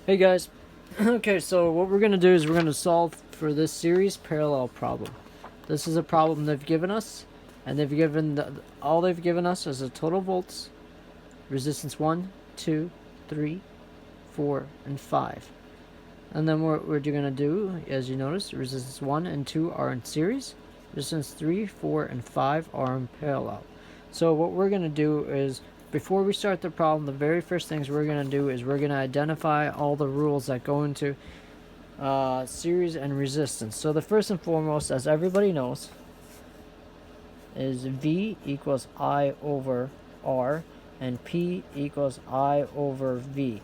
Hey guys. Okay, so what we're going to do is we're going to solve for this series parallel problem. This is a problem they've given us, and all they've given us is a total volts, resistance 1, 2, 3, 4, and 5. And then what we're going to do, as you notice, resistance 1 and 2 are in series, resistance 3, 4, and 5 are in parallel. So what we're going to do is, before we start the problem, the very first things we're going to do is we're going to identify all the rules that go into series and resistance. So the first and foremost, as everybody knows, is V equals I over R, and P equals I over V.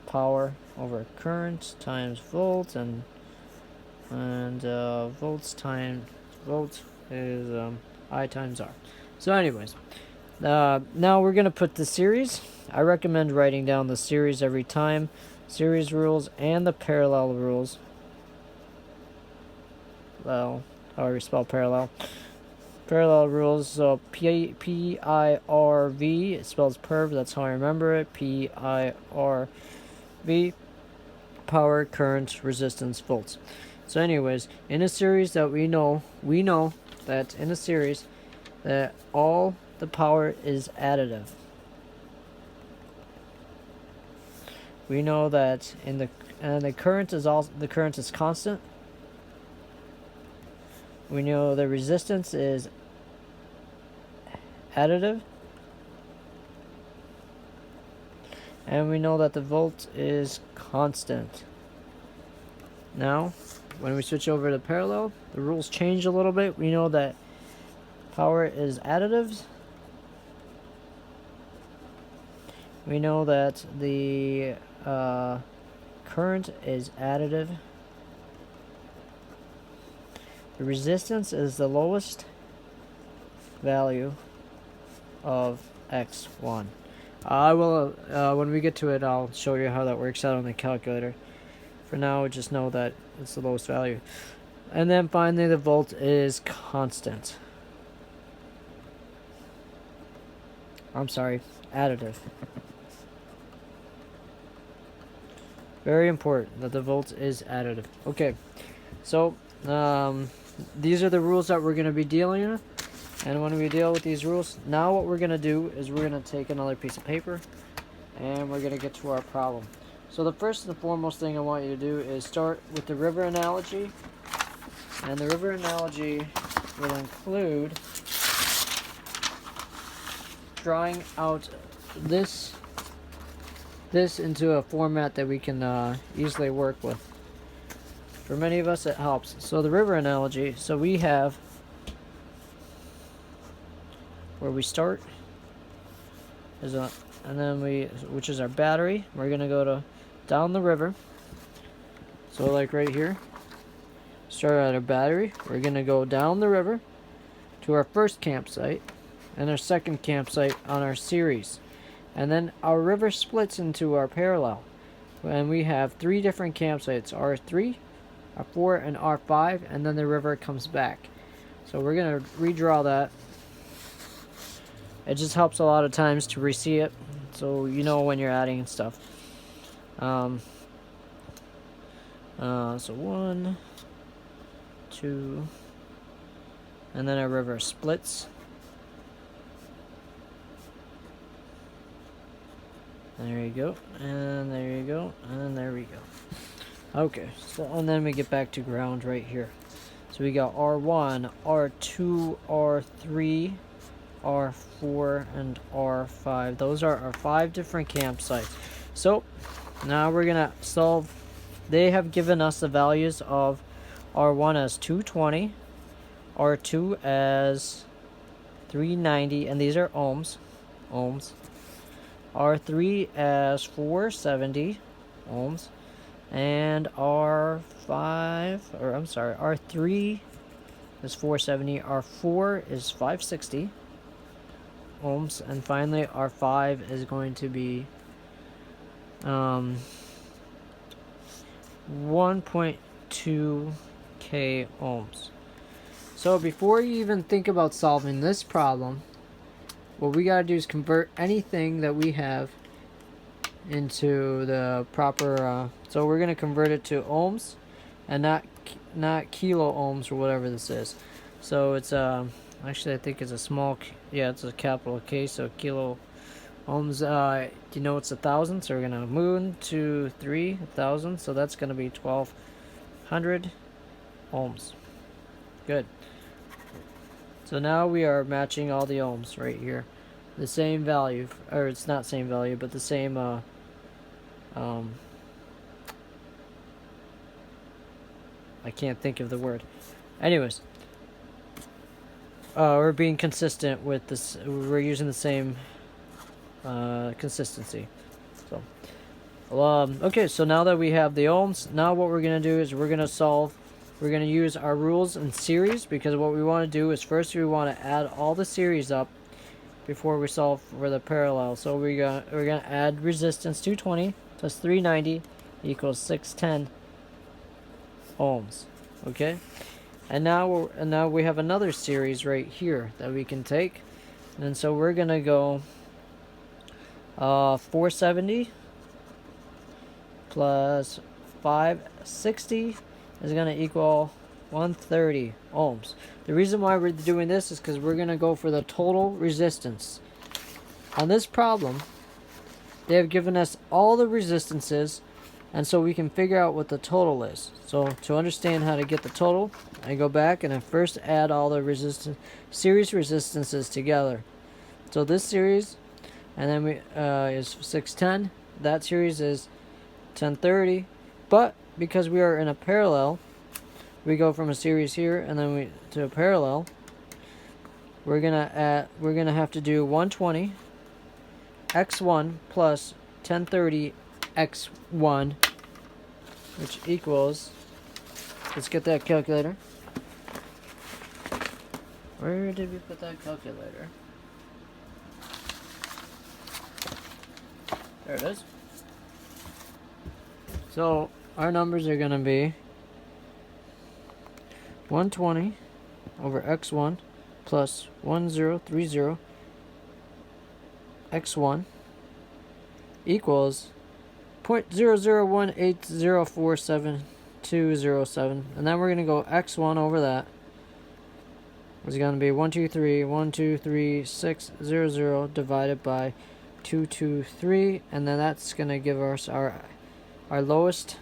Power over current times volts, and volts is I times R. So anyways, now we're going to put the series. I recommend writing down the series every time, series rules and the parallel rules. Well, however you spell parallel. Parallel rules, so P-I-R-V, it spells perv, that's how I remember it, P-I-R-V, power, current, resistance, volts. So anyways, in a series that we know that in a series that all the power is additive. We know that the current is constant. We know the resistance is additive. And we know that the volt is constant. Now, when we switch over to parallel, the rules change a little bit. We know that power is additive. We know that the current is additive. The resistance is the lowest value of X1. I will, when we get to it, I'll show you how that works out on the calculator. For now, just know that it's the lowest value. And then finally, the volt is constant. I'm sorry, additive. Very important that the volt is additive. Okay, so these are the rules that we're going to be dealing with. And when we deal with these rules, now what we're going to do is we're going to take another piece of paper and we're going to get to our problem. So the first and foremost thing I want you to do is start with the river analogy. And the river analogy will include drawing out this into a format that we can easily work with. For many of us, it helps. So the river analogy, so we have where we start is which is our battery. We're gonna go down the river. So like right here, start at our battery. We're gonna go down the river to our first campsite and our second campsite on our series. And then our river splits into our parallel. And we have 3 different campsites, R3, R4, and R5, and then the river comes back. So we're going to redraw that. It just helps a lot of times to re-see it, so you know when you're adding and stuff. So 1, 2, and then our river splits. There you go, and there you go, and there we go. Okay, so and then we get back to ground right here. So we got R1, R2, R3, R4, and R5. Those are our 5 different campsites. So now we're gonna solve. They have given us the values of R1 as 220, R2 as 390, and these are ohms. R3 as 470 ohms, and R3 is 470, R4 is 560 ohms, and finally R5 is going to be 1.2k ohms. So before you even think about solving this problem, what we gotta do is convert anything that we have into the proper, so we're going to convert it to ohms and not kilo ohms or whatever this is. So it's actually I think it's a small, yeah, it's a capital K, so kilo ohms. You know it's 1,000, so we're gonna move to 3,000, so that's gonna be 1,200 ohms. Good. So now we are matching all the ohms right here, the same value, or it's not same value, but the same I can't think of the word. Anyways, we're being consistent with this. We're using the same consistency. So, okay. So now that we have the ohms, now what we're gonna do is we're gonna solve. We're gonna use our rules in series, because what we want to do is first we want to add all the series up before we solve for the parallel. So we're gonna add resistance 220 plus 390 equals 610 ohms. Okay, and now we have another series right here that we can take, and so we're gonna go 470 plus 560 is gonna equal 130 ohms. The reason why we're doing this is because we're gonna go for the total resistance. On this problem, they have given us all the resistances, and so we can figure out what the total is. So to understand how to get the total, I go back and I first add all the series resistances together. So this series, and then we is 610. That series is 1030. But because we are in a parallel, we go from a series here and then we to a parallel. We're gonna have to do 120 x1 plus 1030 x1, which equals, let's get that calculator. Where did we put that calculator? There it is. So our numbers are going to be 120 over x1 plus 1030 x1 equals 0.0018047207, and then we're going to go x1 over that. It's going to be 123.123.600 divided by 223, and then that's going to give us our lowest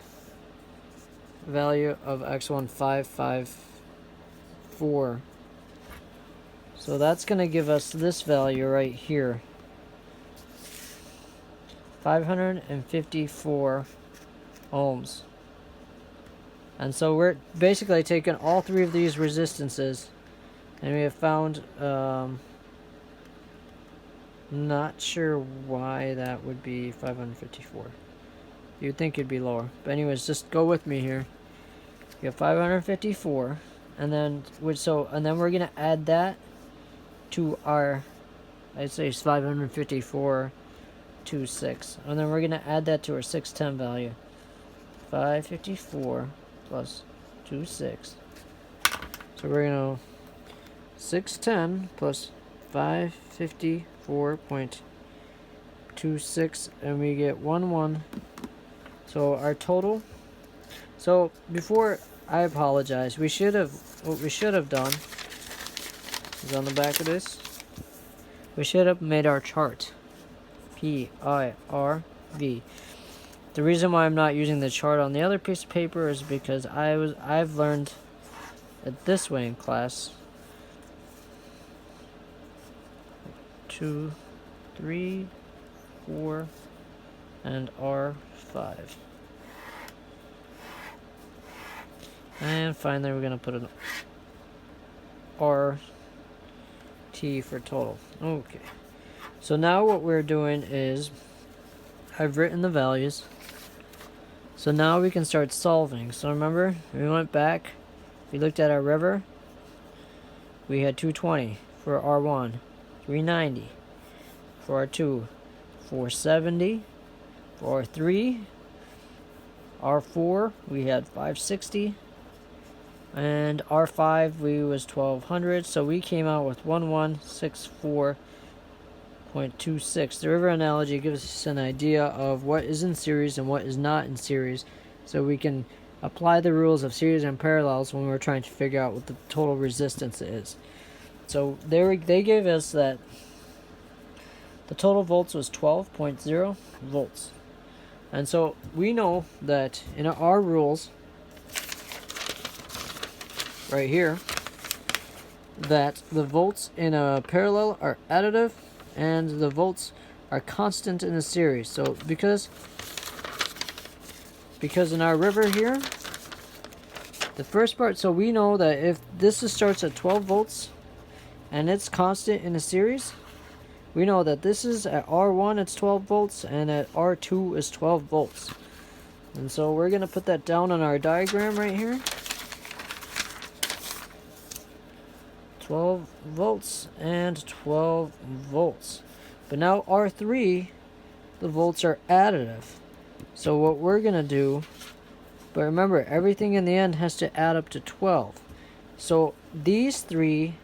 value of x1, 554. So that's going to give us this value right here, 554 ohms. And so we're basically taking all three of these resistances, and we have found, not sure why that would be 554. You'd think it'd be lower, but anyways, just go with me here. You have 554, and then we're gonna add that to our, I'd say it's 554.26, and then we're gonna add that to our 610 value. 554 plus 26. So we're gonna 610 plus 554.26, and we get 11. So our total. So before, I apologize. What we should have done is on the back of this. We should have made our chart. PIRV. The reason why I'm not using the chart on the other piece of paper is because I've learned it this way in class. 2, 3, 4, and R5. And finally we're going to put an RT for total. Okay. So now what we're doing is, I've written the values. So now we can start solving. So remember, we went back, we looked at our river. We had 220 for R1, 390 for R2, 470 for R3, R4 we had 560, and R5 we was 1200. So we came out with 1164 0.26. The river analogy gives us an idea of what is in series and what is not in series, so we can apply the rules of series and parallels when we're trying to figure out what the total resistance is. So they gave us that the total volts was 12.0 volts. And so we know that in our rules right here that the volts in a parallel are additive and the volts are constant in a series. So because in our river here, the first part, so we know that if this starts at 12 volts and it's constant in a series, we know that this is at R1 it's 12 volts and at R2 is 12 volts. And so we're going to put that down on our diagram right here. 12 volts and 12 volts. But now R3, the volts are additive. So what we're going to do, but remember, everything in the end has to add up to 12. So these three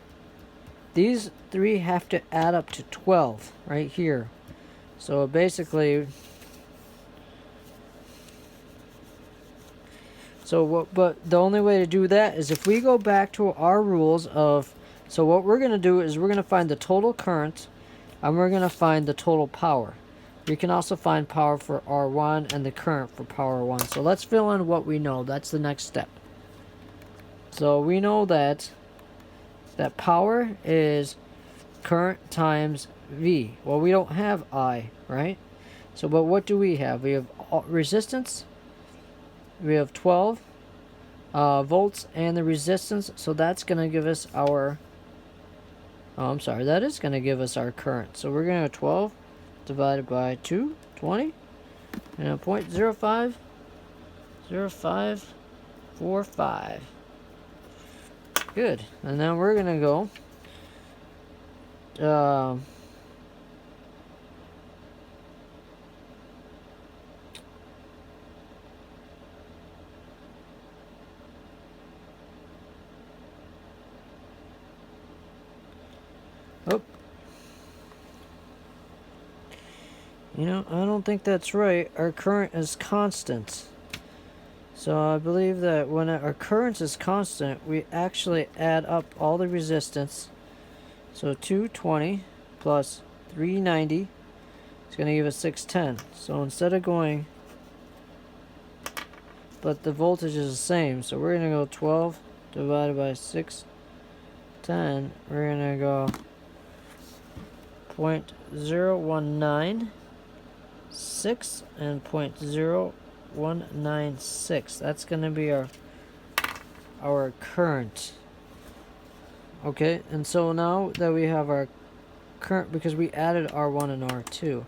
have to add up to 12 right here. So basically, but the only way to do that is if we go back to our rules of, so what we're going to do is we're going to find the total current and we're going to find the total power. We can also find power for R1 and the current for power 1. So let's fill in what we know. That's the next step. So we know that power is current times V. Well, we don't have I, right? So, but what do we have? We have resistance. We have 12 volts and the resistance. So that's going to give us our... Oh, I'm sorry. That is going to give us our current. So we're going to have 12 divided by 2, 20. And 0.050545. Good. And then we're going to go... Oh. You know, I don't think that's right. Our current is constant. So I believe that when our current is constant, we actually add up all the resistance. So 220 plus 390 is going to give us 610. So instead of going, but the voltage is the same. So we're going to go 12 divided by 610. We're going to go 0.0196 and 0.0196. That's going to be our current. Okay, and so now that we have our current, because we added R1 and R2,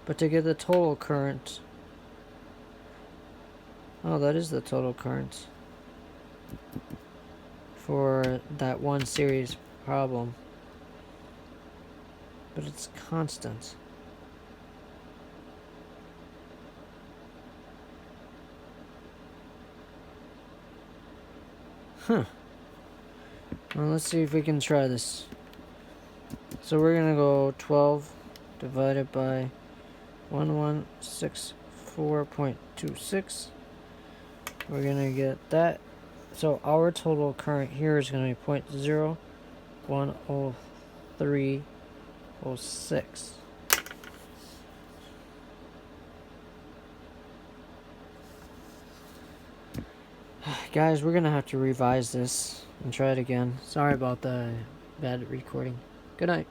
but to get the total current, oh, that is the total current for that one series problem, but it's constant. Huh. Well, let's see if we can try this. So we're going to go 12 divided by 1164.26. We're going to get that. So our total current here is going to be 0.010306. Guys, we're going to have to revise this and try it again. Sorry about the bad recording. Good night.